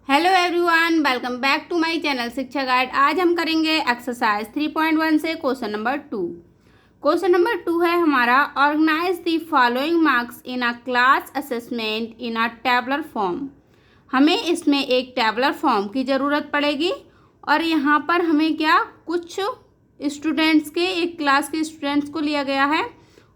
Hello everyone, welcome back to my channel Shiksha guide. आज हम करेंगे एक्सरसाइज 3.1 से क्वेश्चन नंबर 2। क्वेश्चन नंबर 2 है हमारा, organise the following marks in a class assessment in a tabular form. हमें इसमें एक टेबलर फॉर्म की ज़रूरत पड़ेगी और यहाँ पर हमें क्या कुछ स्टूडेंट्स के, एक क्लास के स्टूडेंट्स को लिया गया है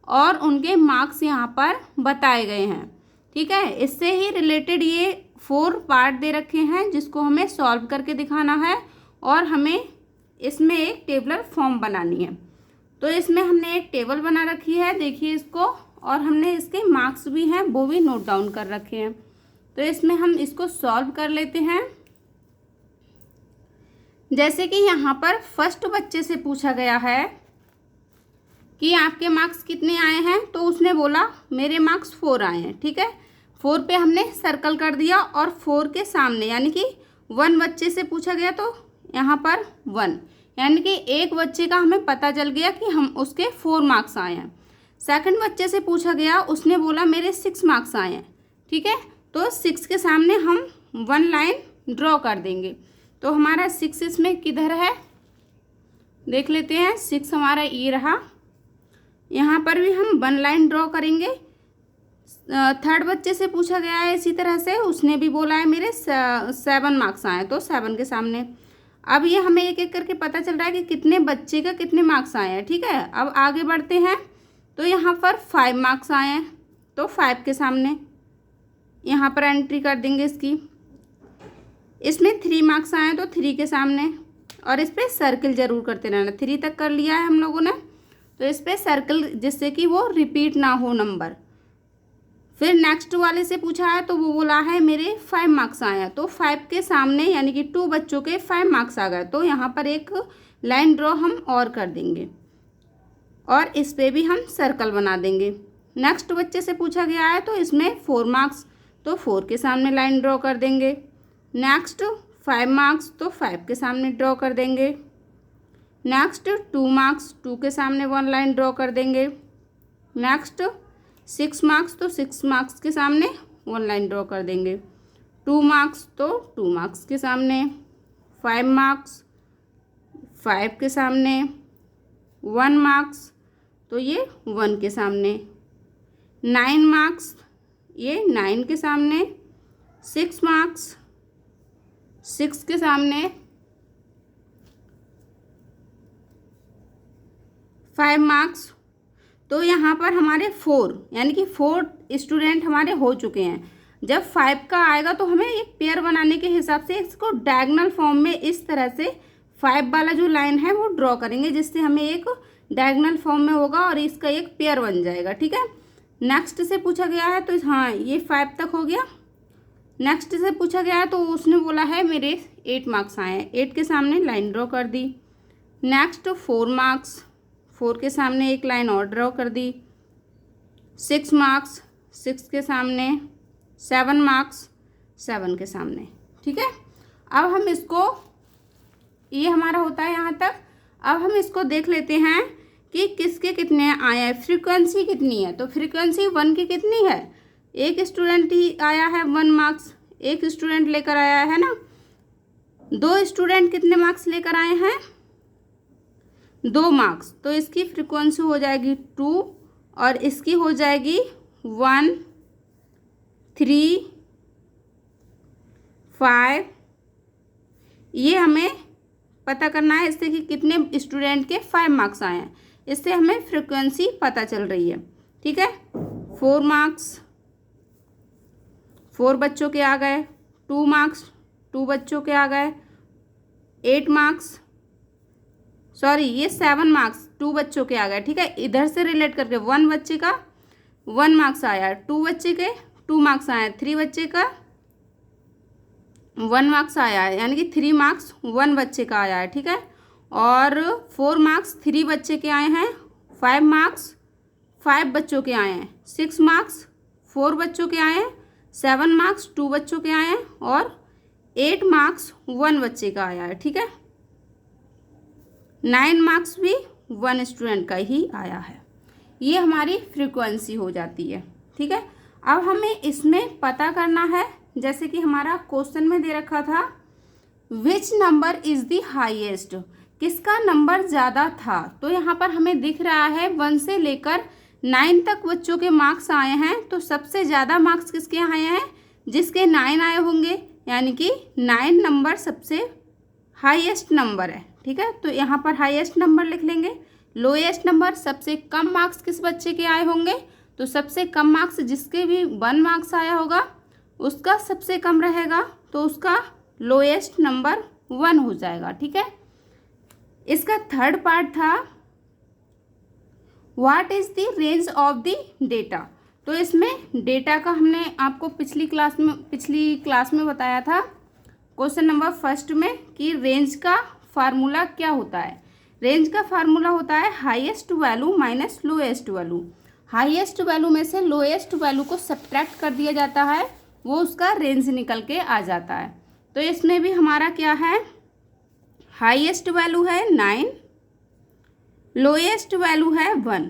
और उनके मार्क्स यहाँ पर बताए गए हैं। ठीक है, इससे ही रिलेटेड ये 4 पार्ट दे रखे हैं जिसको हमें सॉल्व करके दिखाना है और हमें इसमें एक टेबलर फॉर्म बनानी है। तो इसमें हमने एक टेबल बना रखी है, देखिए इसको, और हमने इसके मार्क्स भी हैं वो भी नोट डाउन कर रखे हैं। तो इसमें हम इसको सॉल्व कर लेते हैं। जैसे कि यहाँ पर फर्स्ट बच्चे से पूछा गया है कि आपके मार्क्स कितने आए हैं, तो उसने बोला मेरे मार्क्स 4 आए हैं। ठीक है, 4 पे हमने सर्कल कर दिया और 4 के सामने यानी कि 1 बच्चे से पूछा गया तो यहाँ पर 1, यानी कि एक बच्चे का हमें पता चल गया कि हम उसके 4 मार्क्स आए हैं। सेकंड बच्चे से पूछा गया, उसने बोला मेरे 6 मार्क्स आए हैं। ठीक है, तो 6 के सामने हम 1 लाइन ड्रॉ कर देंगे। तो हमारा 6 इसमें किधर है देख लेते हैं। 6 हमारा ये रहा, यहाँ पर भी हम 1 लाइन ड्रॉ करेंगे। थर्ड बच्चे से पूछा गया है इसी तरह से, उसने भी बोला है मेरे 7 मार्क्स आए, तो 7 के सामने। अब ये हमें एक एक करके पता चल रहा है कि कितने बच्चे का कितने मार्क्स आए हैं। ठीक है, अब आगे बढ़ते हैं। तो यहाँ पर 5 मार्क्स आए हैं, तो 5 के सामने यहाँ पर एंट्री कर देंगे इसकी। इसमें 3 मार्क्स आए हैं तो 3 के सामने, और इस पर सर्किल ज़रूर करते रहना। 3 तक कर लिया है हम लोगों ने, तो इस पर सर्कल जिससे कि वो रिपीट ना हो नंबर। फिर नेक्स्ट वाले से पूछा है तो वो बोला है मेरे 5 मार्क्स आए हैं, तो 5 के सामने यानी कि 2 बच्चों के 5 मार्क्स आ गए, तो यहाँ पर एक लाइन ड्रॉ हम और कर देंगे और इस पे भी हम सर्कल बना देंगे। नेक्स्ट बच्चे से पूछा गया है तो इसमें 4 मार्क्स, तो 4 के सामने लाइन ड्रॉ कर देंगे। नेक्स्ट 5 मार्क्स, तो 5 के सामने ड्रॉ कर देंगे। नेक्स्ट 2 मार्क्स, 2 के सामने 1 लाइन ड्रॉ कर देंगे। नेक्स्ट 6 मार्क्स, तो 6 मार्क्स के सामने 1 लाइन ड्रॉ कर देंगे। 2 मार्क्स, तो 2 मार्क्स के सामने। 5 मार्क्स, 5 के सामने। 1 मार्क्स, तो ये 1 के सामने। 9 मार्क्स, ये 9 के सामने। 6 मार्क्स, 6 के सामने। 5 मार्क्स, तो यहाँ पर हमारे 4 यानी कि 4 स्टूडेंट हमारे हो चुके हैं। जब 5 का आएगा तो हमें एक पेयर बनाने के हिसाब से इसको डायगोनल फॉर्म में इस तरह से 5 वाला जो लाइन है वो ड्रॉ करेंगे, जिससे हमें एक डायगोनल फॉर्म में होगा और इसका एक पेयर बन जाएगा। ठीक है, नेक्स्ट से पूछा गया है तो हाँ ये 5 तक हो गया। नेक्स्ट से पूछा गया है तो उसने बोला है मेरे 8 मार्क्स आए हैं, 8 के सामने लाइन ड्रॉ कर दी। नेक्स्ट 4 मार्क्स, 4 के सामने एक लाइन और ड्रॉ कर दी। 6 मार्क्स, 6 के सामने। 7 मार्क्स, 7 के सामने। ठीक है, अब हम इसको, ये हमारा होता है यहाँ तक। अब हम इसको देख लेते हैं कि किसके कितने आए हैं, फ्रीक्वेंसी कितनी है। तो फ्रीक्वेंसी 1 की कितनी है, एक स्टूडेंट ही आया है 1 मार्क्स, एक स्टूडेंट लेकर आया है ना। 2 स्टूडेंट कितने मार्क्स लेकर आए हैं, 2 मार्क्स, तो इसकी फ्रीक्वेंसी हो जाएगी 2 और इसकी हो जाएगी 1, 3, 5। ये हमें पता करना है इससे कि कितने स्टूडेंट के 5 मार्क्स आए हैं, इससे हमें फ्रीक्वेंसी पता चल रही है। ठीक है, 4 मार्क्स, 4 बच्चों के आ गए। 2 मार्क्स, 2 बच्चों के आ गए। 8 मार्क्स, सॉरी ये 7 मार्क्स, 2 बच्चों के आ गए। ठीक है, इधर से रिलेट करके 1 बच्चे का 1 मार्क्स आया है, 2 बच्चे के 2 मार्क्स आए हैं, 3 बच्चे का 1 मार्क्स आया है, यानी कि 3 मार्क्स 1 बच्चे का आया है। ठीक है, और 4 मार्क्स 3 बच्चे के आए हैं। 5 मार्क्स 5 बच्चों के आए हैं। 6 मार्क्स 4 बच्चों के आए हैं। 7 मार्क्स 2 बच्चों के आए हैं और 8 मार्क्स 1 बच्चे का आया है। ठीक है, 9 मार्क्स भी 1 स्टूडेंट का ही आया है। ये हमारी फ्रीक्वेंसी हो जाती है। ठीक है, अब हमें इसमें पता करना है जैसे कि हमारा क्वेश्चन में दे रखा था which number is the highest, किसका नंबर ज़्यादा था। तो यहाँ पर हमें दिख रहा है 1 से लेकर 9 तक बच्चों के मार्क्स आए हैं। तो सबसे ज़्यादा मार्क्स किसके आए हैं, जिसके 9 आए होंगे, यानी कि 9 नंबर सबसे हाईएस्ट नंबर है। ठीक है, तो यहाँ पर हाईएस्ट नंबर लिख लेंगे। लोएस्ट नंबर, सबसे कम मार्क्स किस बच्चे के आए होंगे, तो सबसे कम मार्क्स जिसके भी 1 मार्क्स आया होगा उसका सबसे कम रहेगा, तो उसका लोएस्ट नंबर 1 हो जाएगा। ठीक है, इसका थर्ड पार्ट था what is the range of the data. तो इसमें डेटा का हमने आपको पिछली क्लास में बताया था क्वेश्चन नंबर फर्स्ट में कि रेंज का फार्मूला क्या होता है। रेंज का फार्मूला होता है highest value minus lowest value. Highest value में से लोएस्ट वैल्यू को सब्ट्रैक्ट कर दिया जाता है, वो उसका रेंज निकल के आ जाता है। तो इसमें भी हमारा क्या है, हाईएस्ट वैल्यू है 9, लोएस्ट वैल्यू है 1।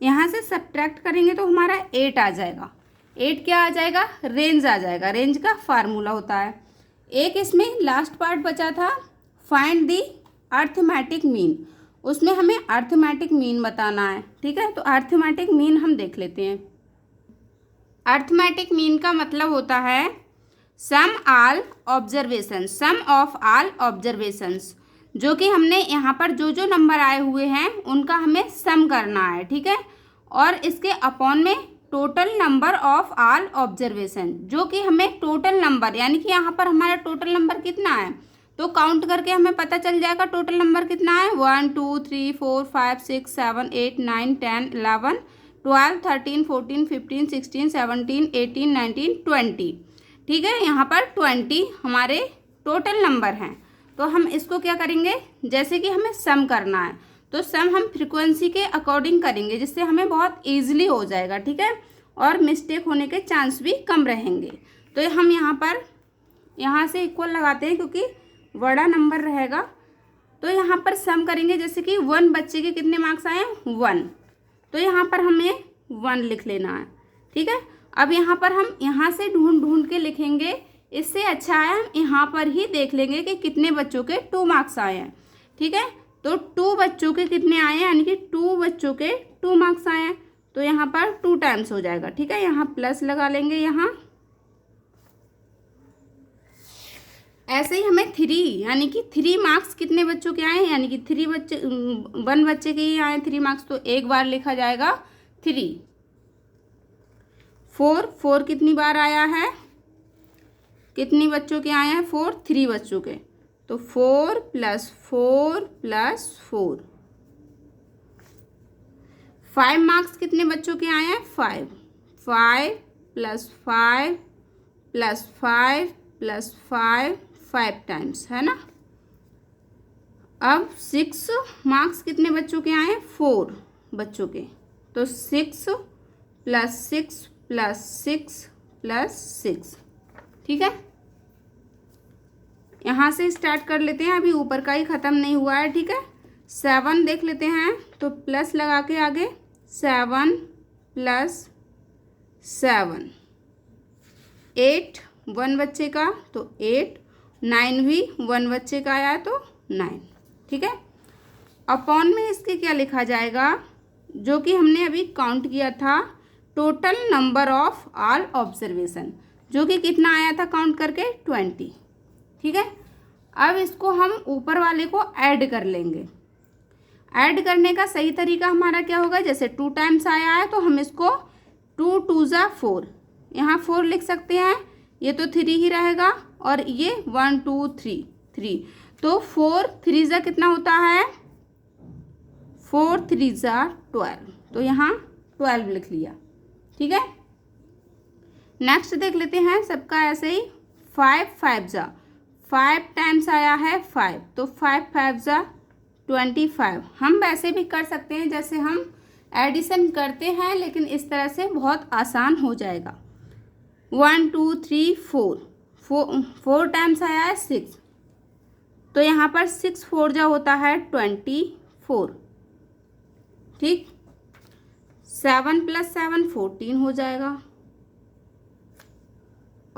यहाँ से सब्ट्रैक्ट करेंगे तो हमारा 8 आ जाएगा। 8 क्या आ जाएगा, रेंज आ जाएगा। रेंज का फार्मूला होता है। एक इसमें लास्ट पार्ट बचा था फाइंड दी अर्थमेटिक मीन, उसमें हमें अर्थमेटिक मीन बताना है। ठीक है, तो अर्थमेटिक मीन हम देख लेते हैं। अर्थमेटिक मीन का मतलब होता है sum all observation, sum of all observations, जो कि हमने यहाँ पर जो जो नंबर आए हुए हैं उनका हमें सम करना है। ठीक है, और इसके अपॉन में total number of all observation, जो कि हमें टोटल नंबर, यानी कि यहाँ पर हमारा टोटल नंबर कितना है, तो काउंट करके हमें पता चल जाएगा टोटल नंबर कितना है। 1 2 3 4 5 6 7 8 9 10 11 12 13 14 15 16 17 18 19 20। ठीक है, यहाँ पर 20 हमारे टोटल नंबर हैं। तो हम इसको क्या करेंगे, जैसे कि हमें सम करना है तो सम हम फ्रीक्वेंसी के अकॉर्डिंग करेंगे, जिससे हमें बहुत ईजिली हो जाएगा। ठीक है, और मिस्टेक होने के चांस भी कम रहेंगे। तो हम यहाँ से इक्वल लगाते हैं क्योंकि बड़ा नंबर रहेगा। तो यहाँ पर सम करेंगे, जैसे कि 1 बच्चे के कितने मार्क्स आए हैं 1, तो यहाँ पर हमें 1 लिख लेना है। ठीक है, अब यहाँ पर हम यहाँ से ढूंढ के लिखेंगे, इससे अच्छा है हम यहाँ पर ही देख लेंगे कि कितने बच्चों के 2 मार्क्स आए हैं। ठीक है, तो 2 बच्चों के कितने आए हैं, यानी कि 2 बच्चों के 2 मार्क्स आए हैं, तो यहाँ पर 2 टाइम्स हो जाएगा। ठीक है, यहाँ प्लस लगा लेंगे। यहाँ ऐसे ही हमें 3, यानी कि 3 मार्क्स कितने बच्चों के आए हैं, यानी कि 1 बच्चे के ही आए 3 मार्क्स, तो एक बार लिखा जाएगा 3। 4 कितनी बार आया है, कितनी बच्चों के आए हैं 4, 3 बच्चों के, तो 4 + 4 + 4। 5 मार्क्स कितने बच्चों के आए हैं 5, 5 + 5 + 5 + 5, 5 टाइम्स, है ना। अब 6 मार्क्स कितने बच्चों के आए हैं 4 बच्चों के, तो 6 + 6 + 6 + 6। ठीक है, यहाँ से स्टार्ट कर लेते हैं, अभी ऊपर का ही ख़त्म नहीं हुआ है। ठीक है, 7 देख लेते हैं, तो प्लस लगा के आगे 7 + 7, 8 1 बच्चे का, तो 8, 9 भी 1 बच्चे का आया तो 9। ठीक है, अपॉन में इसके क्या लिखा जाएगा, जो कि हमने अभी काउंट किया था total number of all observation, जो कि कितना आया था काउंट करके 20। ठीक है, अब इसको हम ऊपर वाले को ऐड कर लेंगे। ऐड करने का सही तरीका हमारा क्या होगा, जैसे 2 टाइम्स आया है तो हम इसको 2 2 ज़ा 4, यहाँ 4 लिख सकते हैं, ये तो 3 ही रहेगा, और ये 1 2 3 3, तो 4 3 ज़ा कितना होता है 4 3 ज़ा 12, तो यहाँ 12 लिख लिया। ठीक है, नेक्स्ट देख लेते हैं सबका ऐसे ही। 5 5 ज़ा 5 टाइम्स आया है 5, तो 5 5 ज़ा 25। हम वैसे भी कर सकते हैं जैसे हम एडिशन करते हैं, लेकिन इस तरह से बहुत आसान हो जाएगा। 1 2 3 4 टाइम्स आया है 6, तो यहाँ पर 6 4 ज़ा होता है 24। ठीक, 7 + 7 14 हो जाएगा।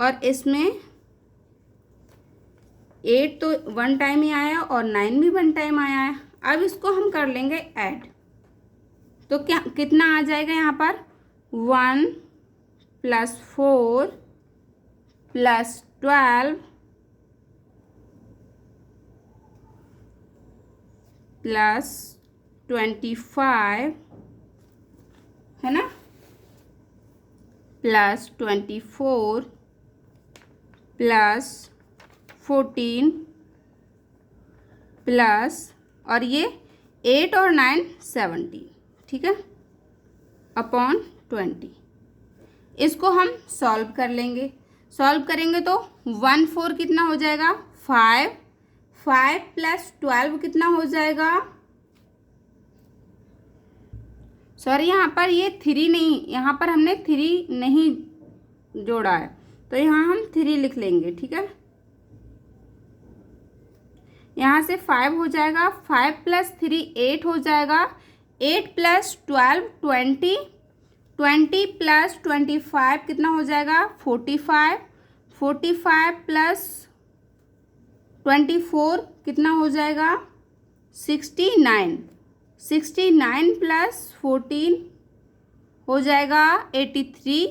और इसमें 8 तो 1 टाइम ही आया और 9 भी 1 टाइम आया है। अब इसको हम कर लेंगे ऐड, तो क्या कितना आ जाएगा यहाँ पर 1 + 4 + 12 + 25 है ना, +24 +14 प्लस और ये 8 और 9 17, ठीक है, अपॉन 20। इसको हम सॉल्व कर लेंगे। सॉल्व करेंगे तो 1 4 कितना हो जाएगा 5, 5 + 12 कितना हो जाएगा, सॉरी यहाँ पर ये 3 नहीं, यहाँ पर हमने 3 नहीं जोड़ा है, तो यहाँ हम 3 लिख लेंगे, ठीक है। यहाँ से 5 हो जाएगा, 5 + 3 8 हो जाएगा, 8 + 12 20, 20 + 25 कितना हो जाएगा 45, 45 + 24 कितना हो जाएगा 69, 69 + 14 हो जाएगा 83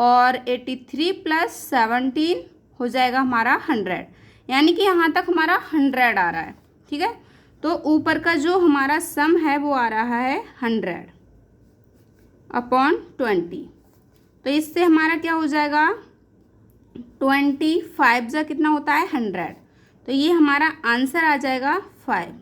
और 83 + 17 हो जाएगा हमारा 100, यानी कि यहाँ तक हमारा 100 आ रहा है, ठीक है। तो ऊपर का जो हमारा सम है वो आ रहा है 100 अपॉन 20। तो इससे हमारा क्या हो जाएगा 25 जा कितना होता है 100, तो ये हमारा आंसर आ जाएगा 5।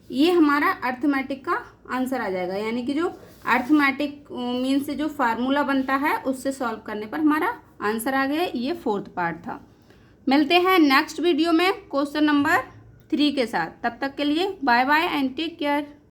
ये हमारा अर्थमेटिक का आंसर आ जाएगा, यानी कि जो अर्थमेटिक मीन से जो फार्मूला बनता है उससे सॉल्व करने पर हमारा आंसर आ गया। ये 4th पार्ट था। मिलते हैं नेक्स्ट वीडियो में क्वेश्चन नंबर 3 के साथ। तब तक के लिए bye bye and take care.